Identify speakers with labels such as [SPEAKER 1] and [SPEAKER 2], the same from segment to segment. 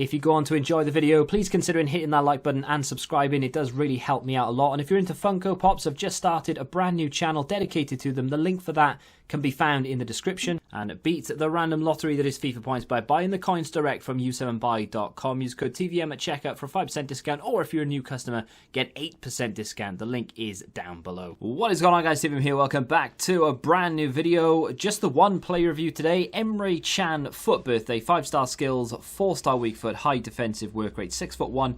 [SPEAKER 1] If you go on to enjoy the video, please consider hitting that like button and subscribing. It does really help me out a lot. And if you're into Funko Pops, I've just started a brand new channel dedicated to them. The link for that can be found in the description. And beat the random lottery that is FIFA points by buying the coins direct from u7buy.com. Use code TVM at checkout for a 5% discount, or if you're a new customer, get 8% discount. The link is down below. What is going on, guys? TVM here. Welcome back to a brand new video. Just the one player review today. Emre Can, foot birthday, 5-star skills, 4-star weak foot, high defensive work rate, 6'1".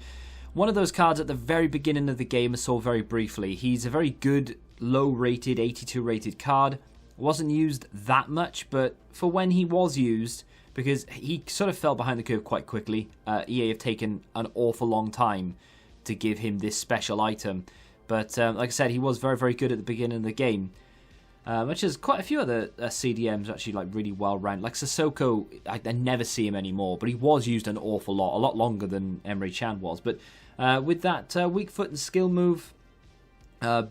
[SPEAKER 1] One of those cards at the very beginning of the game I saw very briefly. He's a very good, low-rated, 82 rated card. Wasn't used that much, but for when he was used, because he sort of fell behind the curve quite quickly, EA have taken an awful long time to give him this special item. But like I said, he was very, very good at the beginning of the game. Which is quite a few other CDMs actually like really well rounded. Like Sissoko, I never see him anymore, but he was used an awful lot, a lot longer than Emre Can was. But with that weak foot and skill move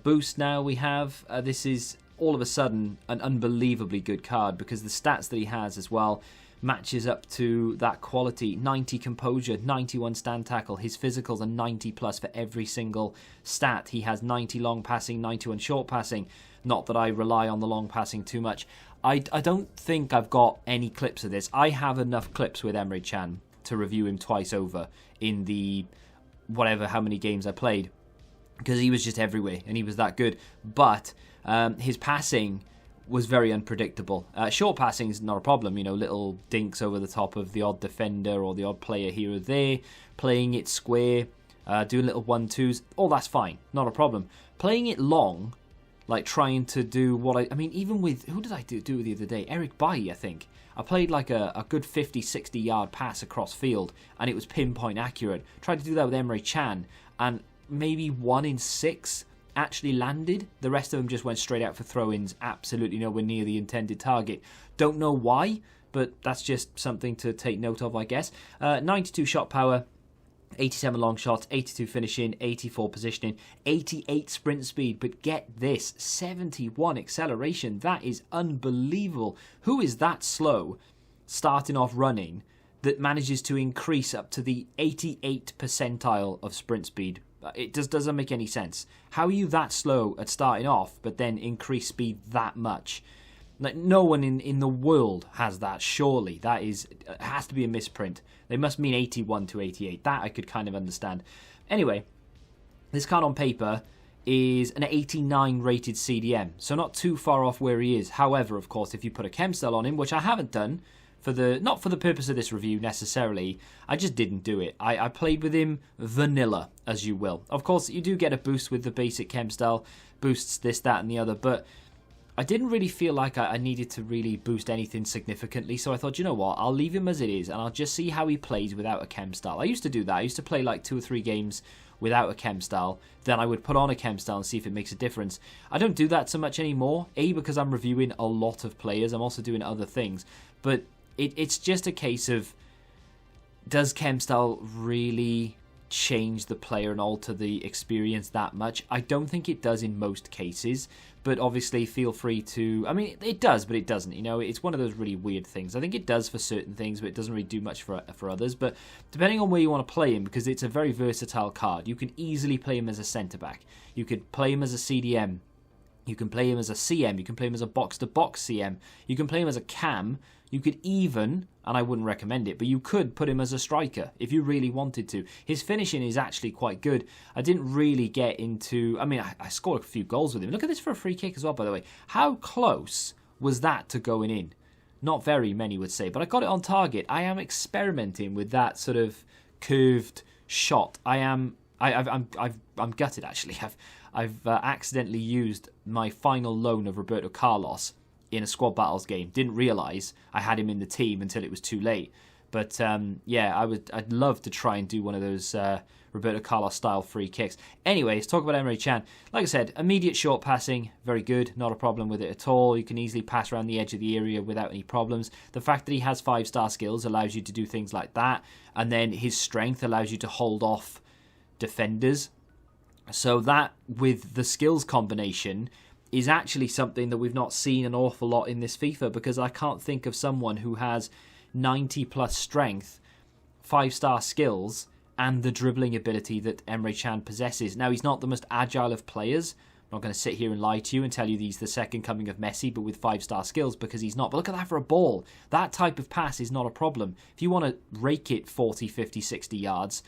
[SPEAKER 1] boost now we have, this is all of a sudden an unbelievably good card, because the stats that he has as well matches up to that quality. 90 composure, 91 stand tackle. His physicals are 90 plus for every single stat. He has 90 long passing, 91 short passing. Not that I rely on the long passing too much. I don't think I've got any clips of this. I have enough clips with Emre Can to review him twice over in the whatever how many games I played, because he was just everywhere and he was that good. But his passing was very unpredictable. Short passing is not a problem, you know, little dinks over the top of the odd defender or the odd player here or there, playing it square, doing little 1-2s, all that's fine, not a problem. Playing it long, like trying to do what I mean, even with, who did I do the other day? Eric Bailly, I think. I played like a good 50, 60 yard pass across field and it was pinpoint accurate. Tried to do that with Emre Can and maybe 1 in 6 actually landed. The rest of them just went straight out for throw-ins, absolutely nowhere near the intended target. Don't know why, but that's just something to take note of, I guess. 92 shot power, 87 long shots, 82 finishing, 84 positioning, 88 sprint speed, but get this, 71 acceleration. That is unbelievable. Who is that slow starting off running that manages to increase up to the 88th percentile of sprint speed? It just doesn't make any sense. How are you that slow at starting off, but then increase speed that much? Like, no one in the world has that, surely. That has to be a misprint. They must mean 81 to 88. That I could kind of understand. Anyway, this card on paper is an 89 rated CDM, so not too far off where he is. However, of course, if you put a chem cell on him, which I haven't done, not for the purpose of this review necessarily, I just didn't do it. I played with him vanilla, as you will. Of course, you do get a boost with the basic chem style, boosts this, that, and the other, but I didn't really feel like I needed to really boost anything significantly, so I thought, you know what, I'll leave him as it is, and I'll just see how he plays without a chem style. I used to do that. I used to play like 2 or 3 games without a chem style, then I would put on a chem style and see if it makes a difference. I don't do that so much anymore, because I'm reviewing a lot of players. I'm also doing other things, but it's just a case of, does chem style really change the player and alter the experience that much? I don't think it does in most cases, but obviously feel free to, I mean, it does, but it doesn't, you know, it's one of those really weird things. I think it does for certain things, but it doesn't really do much for others. But depending on where you want to play him, because it's a very versatile card, you can easily play him as a centre-back, you could play him as a CDM, you can play him as a CM, you can play him as a box-to-box CM, you can play him as a cam, you could even, and I wouldn't recommend it, but you could put him as a striker if you really wanted to. His finishing is actually quite good. I didn't really get into, I mean, I scored a few goals with him. Look at this for a free kick as well, by the way. How close was that to going in? Not very, many would say, but I got it on target. I am experimenting with that sort of curved shot. I'm gutted, actually. I've accidentally used my final loan of Roberto Carlos in a squad battles game. Didn't realise I had him in the team until it was too late. But yeah, I'd love to try and do one of those Roberto Carlos style free kicks. Anyway, let's talk about Emre Can. Like I said, immediate short passing, very good, not a problem with it at all. You can easily pass around the edge of the area without any problems. The fact that he has 5-star skills allows you to do things like that, and then his strength allows you to hold off defenders. So that, with the skills combination, is actually something that we've not seen an awful lot in this FIFA, because I can't think of someone who has 90 plus strength 5-star skills and the dribbling ability that Emre Can possesses. Now, he's not the most agile of players. I'm not going to sit here and lie to you and tell you he's the second coming of Messi, but with 5-star skills, because he's not. But look at that for a ball. That type of pass is not a problem. If you want to rake it 40, 50, 60 yards,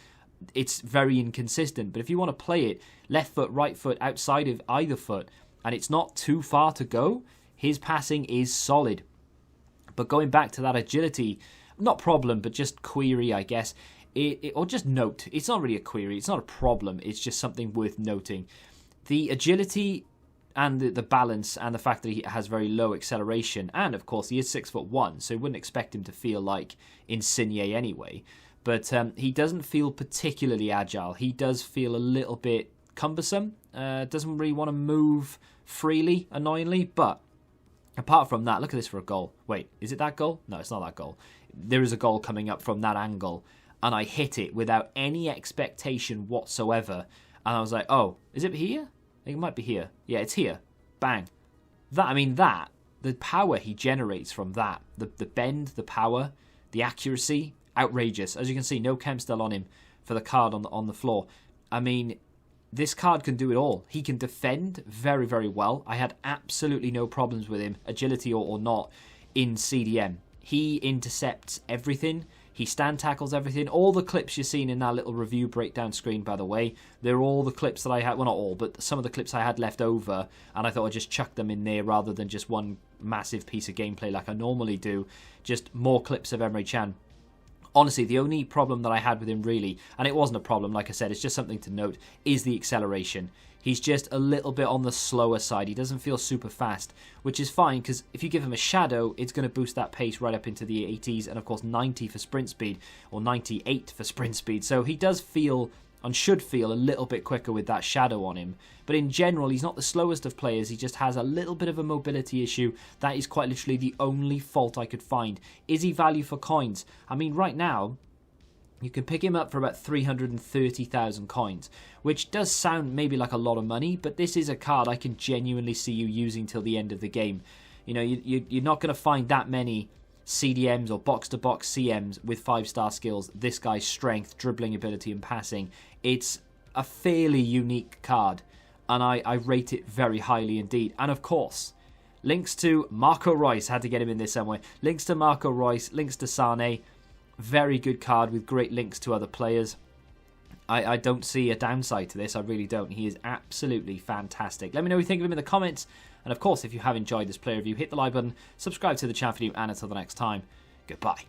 [SPEAKER 1] it's very inconsistent. But if you want to play it left foot, right foot, outside of either foot, and it's not too far to go, his passing is solid. But going back to that agility, not problem, but just query, I guess, or just note. It's not really a query. It's not a problem. It's just something worth noting. The agility and the balance and the fact that he has very low acceleration, and of course he is 6'1", so you wouldn't expect him to feel like Insigne anyway. But he doesn't feel particularly agile. He does feel a little bit cumbersome. Doesn't really want to move freely, annoyingly. But apart from that, look at this for a goal. Wait, is it that goal? No, it's not that goal. There is a goal coming up from that angle, and I hit it without any expectation whatsoever. And I was like, oh, is it here? I think it might be here. Yeah, it's here. Bang. The power he generates from that, the bend, the power, the accuracy, outrageous. As you can see, no chem still on him for the card on the floor. I mean, this card can do it all. He can defend very, very well. I had absolutely no problems with him, agility or not, in CDM. He intercepts everything. He stand tackles everything. All the clips you've seen in that little review breakdown screen, by the way, they're all the clips that I had. Well, not all, but some of the clips I had left over, and I thought I'd just chuck them in there rather than just one massive piece of gameplay like I normally do. Just more clips of Emre Can. Honestly, the only problem that I had with him really, and it wasn't a problem, like I said, it's just something to note, is the acceleration. He's just a little bit on the slower side. He doesn't feel super fast, which is fine, because if you give him a shadow, it's going to boost that pace right up into the 80s, and of course 90 for sprint speed, or 98 for sprint speed. So he does feel, and should feel, a little bit quicker with that shadow on him. But in general, he's not the slowest of players. He just has a little bit of a mobility issue. That is quite literally the only fault I could find. Is he value for coins? I mean, right now, you can pick him up for about 330,000 coins, which does sound maybe like a lot of money, but this is a card I can genuinely see you using till the end of the game. You know, you're not going to find that many CDMs or box-to-box CMs with 5-star skills. This guy's strength, dribbling ability and passing. It's a fairly unique card, and I rate it very highly indeed. And of course, links to Marco Reus, had to get him in there somewhere. Links to Marco Reus, links to Sane. Very good card with great links to other players. I don't see a downside to this. I really don't. He is absolutely fantastic. Let me know what you think of him in the comments. And of course, if you have enjoyed this play review, hit the like button, subscribe to the channel for new, and until the next time, goodbye.